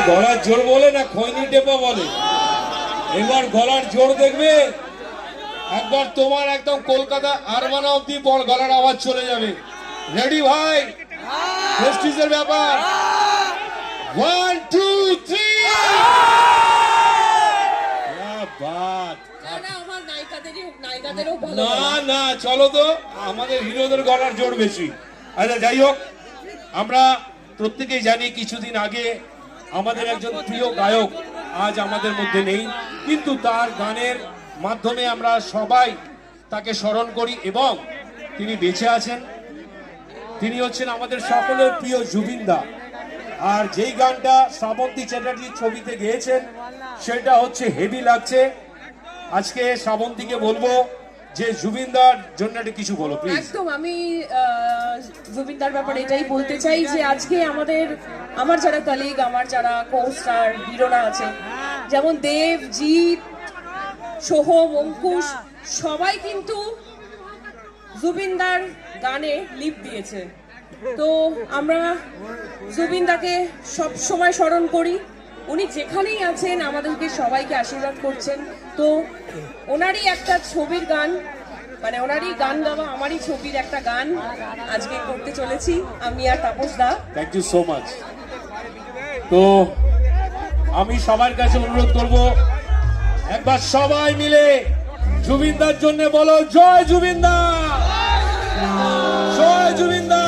গলার জোর বলে না খৈনি টেপা বলে? এবার গলার জোর দেখবে একবার, তোমার একদম কলকাতা আরমানা অব্দি গলার আওয়াজ চলে যাবে। রেডি ভাই? প্রেস্টিজের ব্যাপার। 1 2 3 না না, চলো তো, আমাদের হিরোদের গলার জোর বেশি। আচ্ছা যাই হোক, আমরা প্রত্যেকেই জানি কিছুদিন আগে আমাদের একজন প্রিয় গায়ক আজ আমাদের মধ্যে নেই, কিন্তু তার গানের মাধ্যমে আমরা সবাই তাকে স্মরণ করি এবং তিনি বেঁচে আছেন। তিনি হচ্ছেন আমাদের সকলের প্রিয় জুবিন দা। আর যেই গানটা শ্রাবন্তী চ্যাটার্জির ছবিতে গেয়েছেন সেটা হচ্ছে হেভি লাগছে। আজকে শ্রাবন্তীকে বলবো যে জুবিনদার জন্য কিছু বলো প্লিজ। একদম, আমি জুবিনদার ব্যাপারে এটাই বলতে চাই যে আজকে আমার যারা কলিগ, আমার যারা কো-স্টার হিরোরা আছে, যেমন দেব, জিৎ, সোহম, অঙ্কুশ, সবাই কিন্তু জুবিনদার গানে লিপ দিয়েছে। তো আমরা জুবিনদাকে সব সময় স্মরণ করি। উনি যেখানেই আছেন আমাদেরকে সবাইকে আশীর্বাদ করছেন। তো ওনারই একটা ছবির গান, মানে ওনারই গান গাওয়া আমারই ছবির একটা গান আজকে করতে চলেছি আমি আর তাপস দা। Thank you so much. তো আমি সবার কাছে অনুরোধ করব, একবার সবাই মিলে জুবিনদার জন্য বলো জয় জুবিনদা, জয় জুবিনদা।